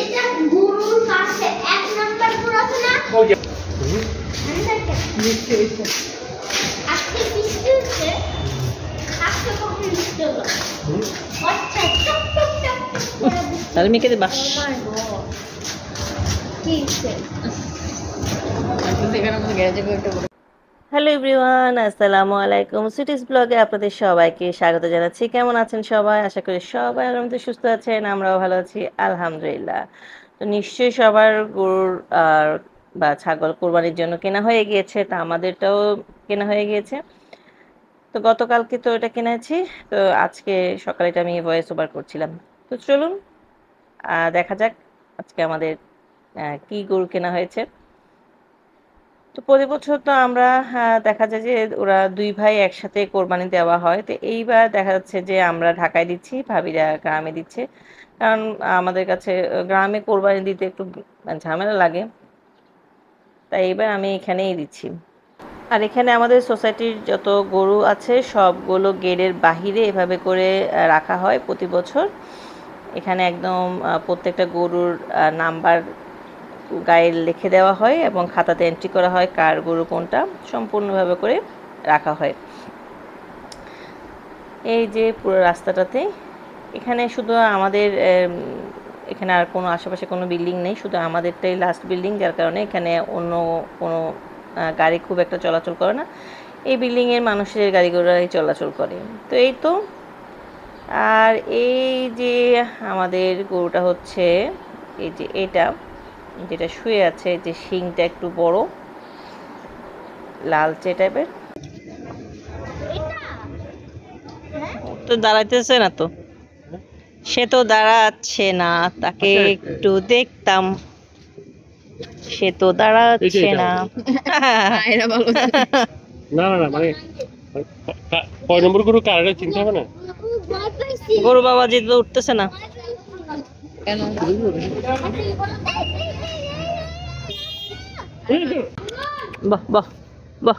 এটা গরুর কাছে এক নাম্বার গরু আছে না আজকে বৃষ্টি হচ্ছে আজকে কখন বৃষ্টি হলো আচ্ছা টপ টপ টপ তাহলে মেখে দে বাস কি হচ্ছে হ্যালো এভরিওয়ান, আসসালামু আলাইকুম। সিটিজ ব্লগে আপনাদের সবাইকে স্বাগত জানাচ্ছি। কেমন আছেন সবাই? আশা করি সবাই আল্লাহর রহমতে সুস্থ আছেন, আমরাও ভালো আছি আলহামদুলিল্লাহ। তো নিশ্চয়ই সবার গরুর বা ছাগল কোরবানির জন্য কেনা হয়ে গিয়েছে, তা আমাদেরটাও কেনা হয়ে গিয়েছে। তো গতকালকে তো এটা কিনেছি, তো আজকে সকালে এটা আমি ভয়েস ওভার করছিলাম। তো চলুন দেখা যাক আজকে আমাদের কি গরু কেনা হয়েছে। তো প্রতি বছর তো আমরা দেখা যায় যে ওরা দুই ভাই একসাথে কোরবানি দেওয়া হয়। তো এইবার দেখা যাচ্ছে যে আমরা ঢাকায় দিচ্ছি, ভাবিরা গ্রামে দিচ্ছে। কারণ আমাদের কাছে গ্রামে কোরবানি দিতে একটু ঝামেলা লাগে, তাই এইবার আমি এখানেই দিচ্ছি। আর এখানে আমাদের সোসাইটির যত গরু আছে সবগুলো গেটের বাহিরে এভাবে করে রাখা হয় প্রতি বছর। এখানে একদম প্রত্যেকটা গরুর নাম্বার গায়ে লিখে দেওয়া হয় এবং খাতাতে এন্ট্রি করা হয় কার গরু কোনটা, সম্পূর্ণভাবে করে রাখা হয়। এই যে পুরো রাস্তাটাতে এখানে শুধু আমাদের এখানে আর কোনো আশেপাশে কোনো বিল্ডিং নেই, শুধু আমাদেরটাই লাস্ট বিল্ডিং, যার কারণে এখানে অন্য কোনো গাড়ি খুব একটা চলাচল করে না। এই বিল্ডিংয়ের মানুষের গাড়িগুলোই চলাচল করে। তো এই তো, আর এই যে আমাদের গরুটা হচ্ছে এই যে এটা যেটা শুয়ে আছে, যে শিংটা একটু বড় লালচে টাইপের। তো দাঁড়াইতেছে না, তো সে তো দাঁড়াচ্ছে না, তাকে একটু দেখতাম, সে তো দাঁড়াচ্ছে না। না না না, মানে কয় নম্বর গরু কারণে চিন্তা হবে না। গরু বাবা জিতবে, উঠতেছে না কেন? বাহ বাহ বাহ,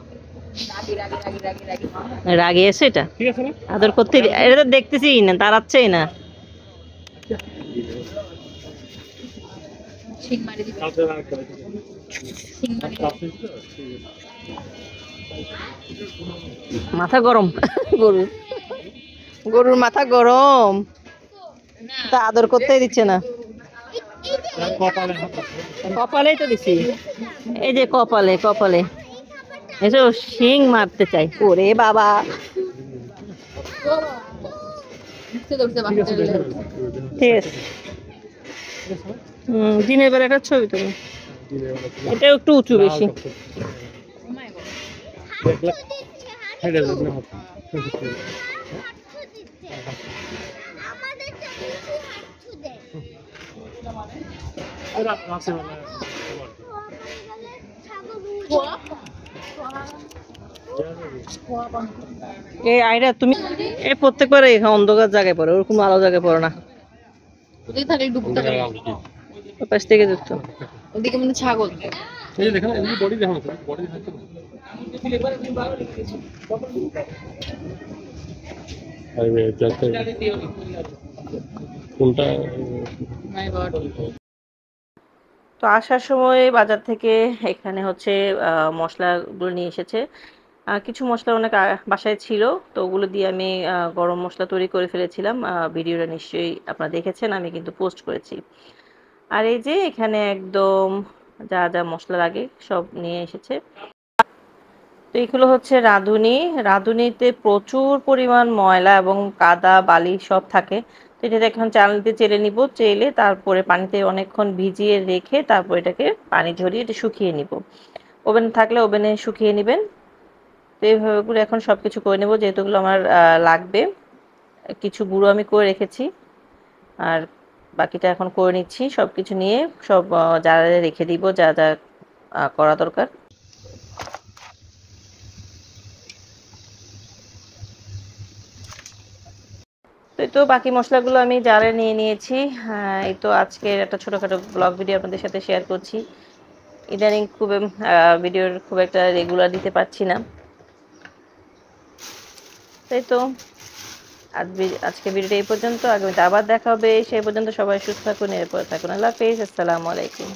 রাগে আছে এটা, আদর করতে। এটা তো দেখতেছি না, দাঁড়াচ্ছেই না। মাথা গরম গরুর, গরুর মাথা গরম, তা আদর করতেই দিচ্ছে না। কপালেই তো দিছি, এই যে কপালে কপালে এসো শিং মারতে চাই। ওরে বাবা, ঠিক আছে। দিনের বেলা একটা ছবি তুমি, এটা একটু উঁচু বেশি। এই আইডা তুমি এই প্রত্যেকবার অন্ধকার জায়গায় পড়ো, ওরকম আলো জায়গায় পড়ো না। পাশ থেকে দেখতো ওদিকে মানে ছাগল। এই যে দেখেন, এই বডি দেখুন, বডি দেখুন আরে যাতে কোনটা। তো আসার সময় বাজার থেকে এখানে হচ্ছে মশলাগুলো নিয়ে এসেছে। কিছু মশলা অনেক বাসায় ছিল, তো ওগুলো দিয়ে আমি গরম মশলা তৈরি করে ফেলেছিলাম। ভিডিওটা নিশ্চয়ই আপনারা দেখেছেন, আমি কিন্তু পোস্ট করেছি। আর এই যে এখানে একদম যা যা মশলা লাগে সব নিয়ে এসেছে। তো এগুলো হচ্ছে রাঁধুনি। রাঁধুনিতে প্রচুর পরিমাণ ময়লা এবং কাদা বালি সব থাকে। তো এটাতে এখন চালনিতে চেলে নিব, চেলে তারপরে পানিতে অনেকক্ষণ ভিজিয়ে রেখে তারপর এটাকে পানি ঝরিয়ে এটা শুকিয়ে নিব। ওভেন থাকলে ওভেনে শুকিয়ে নেবেন। তো এইভাবে করে এখন সব কিছু করে নেব, যেহেতু এগুলো আমার লাগবে। কিছু গুঁড়ো আমি করে রেখেছি, আর বাকিটা এখন করে নিচ্ছি। সব কিছু নিয়ে সব জারে রেখে দিব, যা যা করা দরকার। এই তো বাকি মশলাগুলো আমি জারে নিয়ে নিয়েছি। এই তো আজকের একটা ছোটোখাটো ব্লগ ভিডিও আপনাদের সাথে শেয়ার করছি। ইদানিং খুব ভিডিওর খুব একটা রেগুলার দিতে পারছি না, তাই তো আজকে ভিডিওটা এই পর্যন্ত, আগামীতে আবার দেখা হবে। সেই পর্যন্ত সবাই সুস্থ থাকুন, এরপর থাকুন। আল্লাহ হাফেজ, আসসালামু আলাইকুম।